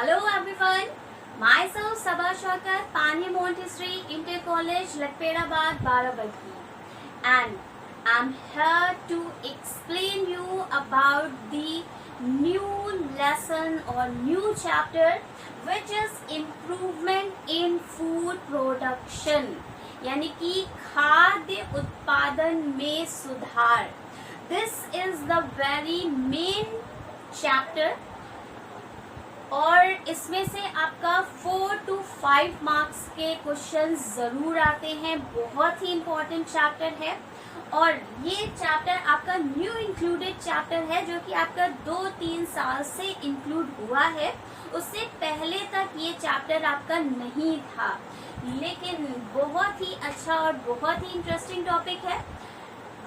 Hello everyone, myself Sabha Shaukat, Pani Montessori Inter College, Lakperabad, Barabanki, and I'm here to explain you about the new lesson or new chapter which is improvement in food production, यानी कि खाद्य उत्पादन में सुधार. This is the very main chapter और इसमें से आपका 4 to 5 मार्क्स के क्वेश्चन जरूर आते हैं. बहुत ही इम्पोर्टेंट चैप्टर है और ये चैप्टर आपका न्यू इंक्लूडेड चैप्टर है जो कि आपका 2-3 साल से इंक्लूड हुआ है. उससे पहले तक ये चैप्टर आपका नहीं था, लेकिन बहुत ही अच्छा और बहुत ही इंटरेस्टिंग टॉपिक है.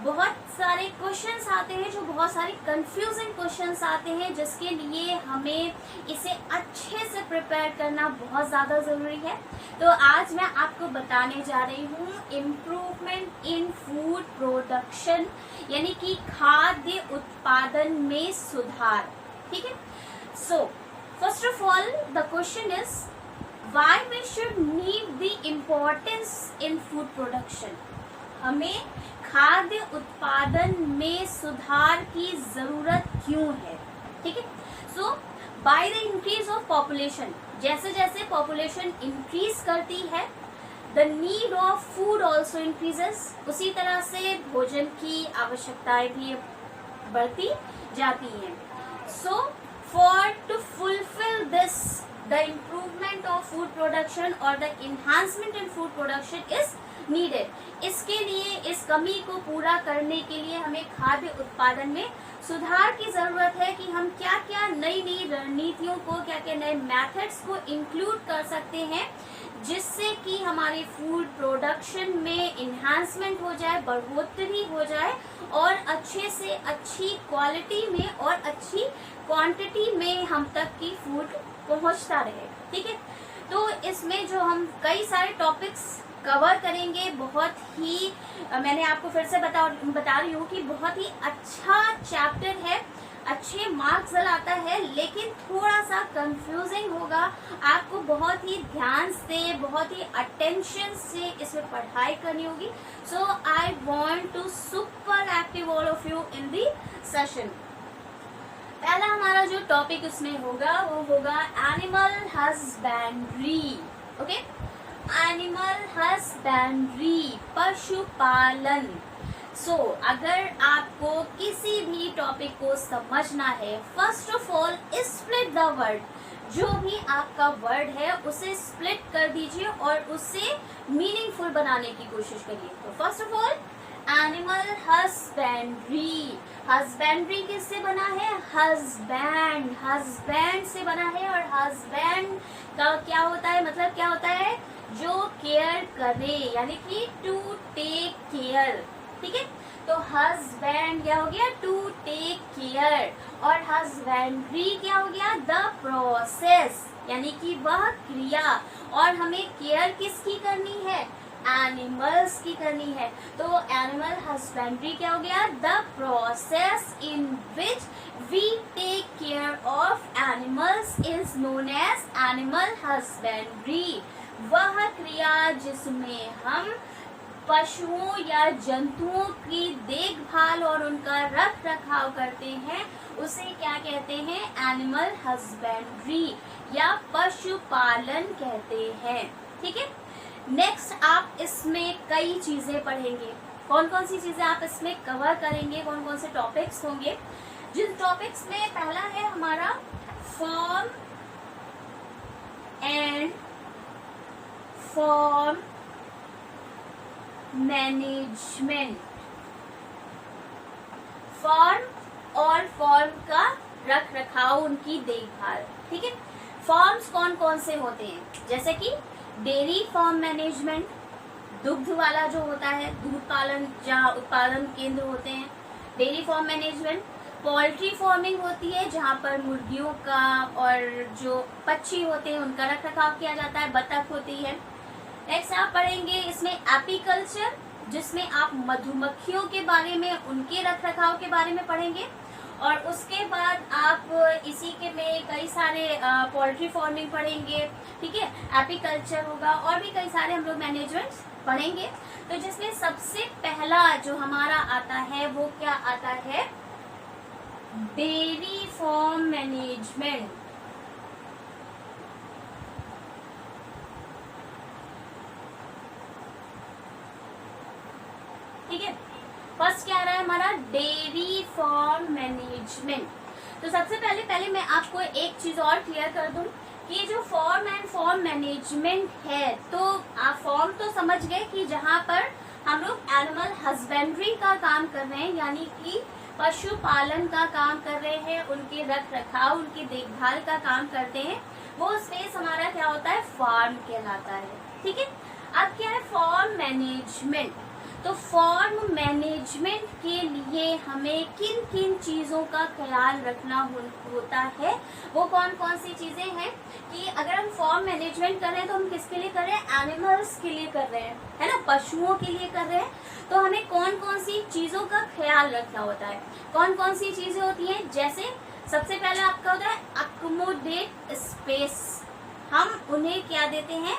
बहुत सारे क्वेश्चंस आते हैं, जो बहुत सारे कंफ्यूजिंग क्वेश्चंस आते हैं, जिसके लिए हमें इसे अच्छे से प्रिपेयर करना बहुत ज़्यादा ज़रूरी है. तो आज मैं आपको बताने जा रही हूँ इम्प्रूवमेंट इन फूड प्रोडक्शन, यानी कि खाद्य उत्पादन में सुधार. ठीक है. So first of all the question is why we should need the importance in food production. हमें खाद्य उत्पादन में सुधार की जरूरत क्यों है. ठीक है. So by the increase of population, जैसे जैसे पॉपुलेशन इंक्रीज करती है, the need of food also increases. उसी तरह से भोजन की आवश्यकताएं भी बढ़ती जाती हैं. So for to fulfil this the improvement of food production और the enhancement in food production is needed. इसके लिए, इस कमी को पूरा करने के लिए हमें खाद्य उत्पादन में सुधार की जरूरत है कि हम क्या क्या नई नई रणनीतियों को, क्या क्या नए मेथड्स को इंक्लूड कर सकते हैं, जिससे कि हमारे फूड प्रोडक्शन में इन्हांसमेंट हो जाए, बढ़ोतरी हो जाए और अच्छे से अच्छी क्वालिटी में और अच्छी क्वांटिटी में हम तक की फूड पहुंचता रहे. ठीक है. तो इसमें जो हम कई सारे टॉपिक्स कवर करेंगे, बहुत ही मैंने आपको फिर से बता रही हूँ कि बहुत ही अच्छा चैप्टर है, अच्छे मार्क्स लाता है, लेकिन थोड़ा सा कंफ्यूजिंग होगा. आपको बहुत ही ध्यान से, बहुत ही अटेंशन से इसमें पढ़ाई करनी होगी. So I want to super active all of you in the session. पहला हमारा जो टॉपिक उसमें होगा वो होगा animal husbandry. Okay. Animal husbandry, पशुपालन. सो अगर आपको किसी भी टॉपिक को समझना है, first of all split the word. जो भी आपका वर्ड है उसे स्प्लिट कर दीजिए और उसे मीनिंगफुल बनाने की कोशिश करिए. तो first of all animal husbandry. Husbandry किससे बना है? हस्बैंड. हस्बैंड से बना है. और हस्बैंड का क्या होता है, मतलब क्या होता है? जो केयर करे, यानी कि टू टेक केयर. ठीक है. तो हस्बैंड क्या हो गया? To take care. और हस्बेंड्री क्या हो गया? द प्रोसेस, यानी कि वह क्रिया. और हमें केयर किसकी करनी है? एनिमल्स की करनी है. तो एनिमल हस्बेंड्री क्या हो गया? The process in which we take care of animals is known as animal husbandry. वह क्रिया जिसमें हम पशुओं या जंतुओं की देखभाल और उनका रख रखाव करते हैं, उसे क्या कहते हैं? एनिमल हस्बेंड्री या पशुपालन कहते हैं. ठीक है. नेक्स्ट आप इसमें कई चीजें पढ़ेंगे. कौन कौन सी चीजें आप इसमें कवर करेंगे, कौन कौन से टॉपिक्स होंगे? जिन टॉपिक्स में पहला है हमारा form and form management. Form और फॉर्म का रख रखाव, उनकी देखभाल. ठीक है. फॉर्म्स कौन कौन से होते हैं? जैसे कि डेयरी फार्म मैनेजमेंट, दुग्ध वाला जो होता है, दूध पालन जहाँ उत्पादन केंद्र होते हैं, dairy farm management. Poultry farming होती है जहाँ पर मुर्गियों का और जो पक्षी होते हैं उनका रख रखाव किया जाता है, बतख होती है. नेक्स्ट आप पढ़ेंगे इसमें एपीकल्चर, जिसमें आप मधुमक्खियों के बारे में, उनके रख रखाव के बारे में पढ़ेंगे. और उसके बाद आप इसी के में कई सारे पोल्ट्री फार्मिंग पढ़ेंगे, ठीक है, एपीकल्चर होगा और भी कई सारे हम लोग मैनेजमेंट पढ़ेंगे। तो जिसमें सबसे पहला जो हमारा आता है वो क्या आता है, डेयरी फार्म मैनेजमेंट। ठीक है, फर्स्ट क्या आ रहा है हमारा, डेयरी फार्म मैनेजमेंट। तो सबसे पहले मैं आपको एक चीज और क्लियर कर दूं कि जो फार्म एंड फार्म मैनेजमेंट है, तो आप फॉर्म तो समझ गए कि जहां पर हम लोग एनिमल हस्बेंड्री का काम कर रहे हैं, यानी कि पशुपालन का काम कर रहे हैं, उनके रख रखाव, उनकी देखभाल का काम करते हैं, वो स्पेस हमारा क्या होता है, फार्म कहलाता है। ठीक है, अब क्या है फार्म मैनेजमेंट। तो फार्म मैनेजमेंट के लिए हमें किन किन चीजों का ख्याल रखना होता है, वो कौन कौन सी चीजें हैं कि अगर हम फार्म मैनेजमेंट कर रहे हैं तो हम किसके लिए कर रहे हैं, एनिमल्स के लिए कर रहे हैं, है ना, पशुओं के लिए कर रहे हैं। तो हमें कौन कौन सी चीजों का ख्याल रखना होता है, कौन कौन सी चीजें होती हैं, जैसे सबसे पहले आपका होता है अकोमोडेट स्पेस। हम उन्हें क्या देते हैं,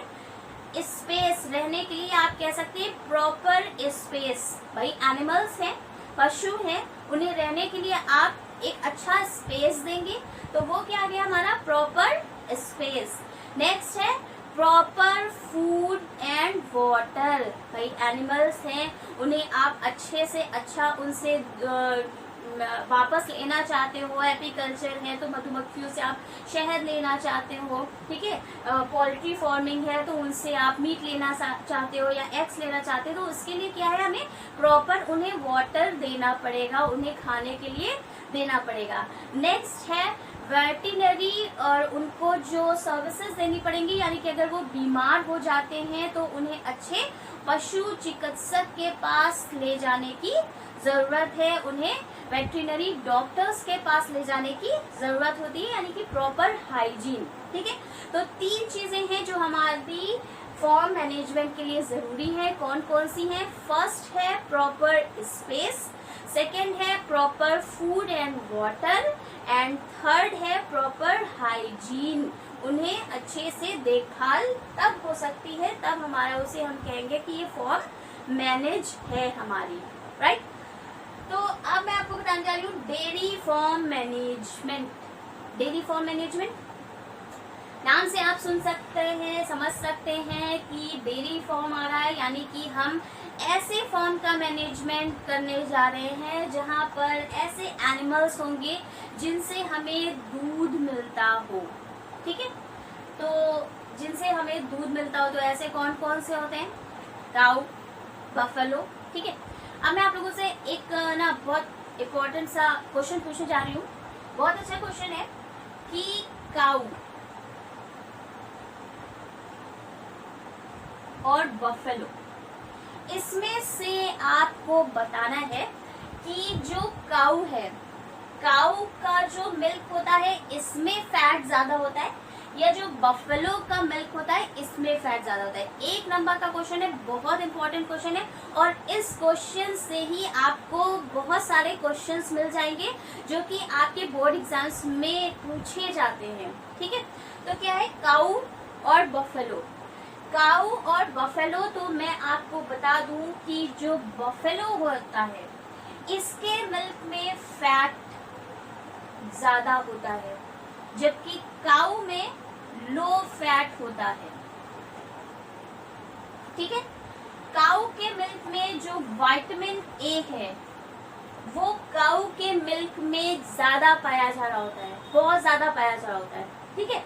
स्पेस, रहने के लिए आप कह सकते हैं प्रॉपर स्पेस। भाई एनिमल्स हैं, पशु हैं, उन्हें रहने के लिए आप एक अच्छा स्पेस देंगे, तो वो क्या आ गया हमारा, प्रॉपर स्पेस। नेक्स्ट है प्रॉपर फूड एंड वाटर। भाई एनिमल्स हैं, उन्हें आप अच्छे से अच्छा उनसे वापस लेना चाहते हो, एपीकल्चर है तो मधुमक्खियों से आप शहद लेना चाहते हो, ठीक है, पोल्ट्री फार्मिंग है तो उनसे आप मीट लेना चाहते हो या एग्स लेना चाहते हो, तो उसके लिए क्या है, हमें प्रॉपर उन्हें वाटर देना पड़ेगा, उन्हें खाने के लिए देना पड़ेगा। नेक्स्ट है वेटरनरी, और उनको जो सर्विसेज देनी पड़ेंगी, यानी कि अगर वो बीमार हो जाते हैं तो उन्हें अच्छे पशु चिकित्सक के पास ले जाने की जरूरत है, उन्हें वेटरनरी डॉक्टर्स के पास ले जाने की जरूरत होती है, यानी कि प्रॉपर हाइजीन। ठीक है, तो 3 चीजें हैं जो हमारी फार्म मैनेजमेंट के लिए जरूरी है। कौन कौन सी हैं, फर्स्ट है प्रॉपर स्पेस, सेकेंड है proper food and water, and third है प्रॉपर हाइजीन। उन्हें अच्छे से देखभाल तब हो सकती है, तब हमारा उसे हम कहेंगे कि ये फार्म मैनेज है हमारी, राइट। तो अब मैं आपको बताने जा रही हूँ dairy farm management. Dairy farm management नाम से आप सुन सकते हैं, समझ सकते हैं कि डेयरी फार्म आ रहा है, यानी कि हम ऐसे फार्म का मैनेजमेंट करने जा रहे हैं जहां पर ऐसे एनिमल्स होंगे जिनसे हमें दूध मिलता हो। ठीक है, तो जिनसे हमें दूध मिलता हो तो ऐसे कौन कौन से होते हैं, काऊ, बफेलो। ठीक है, अब मैं आप लोगों से एक ना बहुत इम्पोर्टेंट सा क्वेश्चन पूछने जा रही हूँ, बहुत अच्छा क्वेश्चन है कि काऊ और बफेलो, इसमें से आपको बताना है कि जो काऊ है, काऊ का जो मिल्क होता है इसमें फैट ज्यादा होता है, या जो बफेलो का मिल्क होता है इसमें फैट ज्यादा होता है। 1 नंबर का क्वेश्चन है, बहुत इंपॉर्टेंट क्वेश्चन है, और इस क्वेश्चन से ही आपको बहुत सारे क्वेश्चंस मिल जाएंगे जो कि आपके बोर्ड एग्जाम्स में पूछे जाते हैं। ठीक है, तो क्या है काऊ और बफेलो। काऊ और बफेलो, तो मैं आपको बता दूं कि जो बफेलो होता है इसके मिल्क में फैट ज्यादा होता है, जबकि काऊ में लो फैट होता है। ठीक है, काऊ के मिल्क में जो विटामिन ए है वो काऊ के मिल्क में ज्यादा पाया जा रहा होता है, बहुत ज्यादा पाया जा रहा होता है। ठीक है,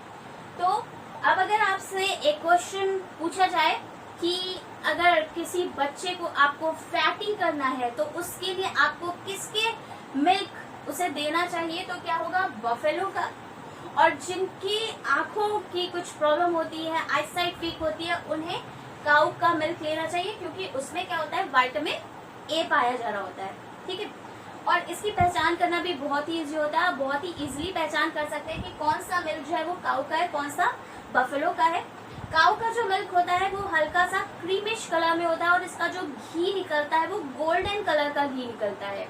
तो अब अगर आपसे एक क्वेश्चन पूछा जाए कि अगर किसी बच्चे को आपको फैटी करना है तो उसके लिए आपको किसके मिल्क उसे देना चाहिए, तो क्या होगा, बफेलो का। और जिनकी आंखों की कुछ प्रॉब्लम होती है, आईसाइट वीक होती है, उन्हें काऊ का मिल्क लेना चाहिए, क्योंकि उसमें क्या होता है, विटामिन ए पाया जा रहा होता है। ठीक है, और इसकी पहचान करना भी बहुत ही इजी होता है, बहुत ही इजीली पहचान कर सकते हैं कि कौन सा मिल्क जो है वो काऊ का है, कौन सा बफेलो का है। काऊ का जो मिल्क होता है वो हल्का सा क्रीमिश कलर में होता है, और इसका जो घी निकलता है वो गोल्डन कलर का घी निकलता है,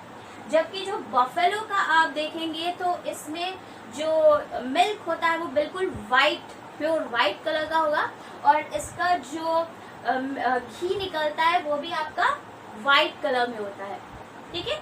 जबकि जो बफेलो का आप देखेंगे तो इसमें जो मिल्क होता है वो बिल्कुल वाइट, प्योर वाइट कलर का होगा, और इसका जो घी निकलता है वो भी आपका वाइट कलर में होता है। ठीक है,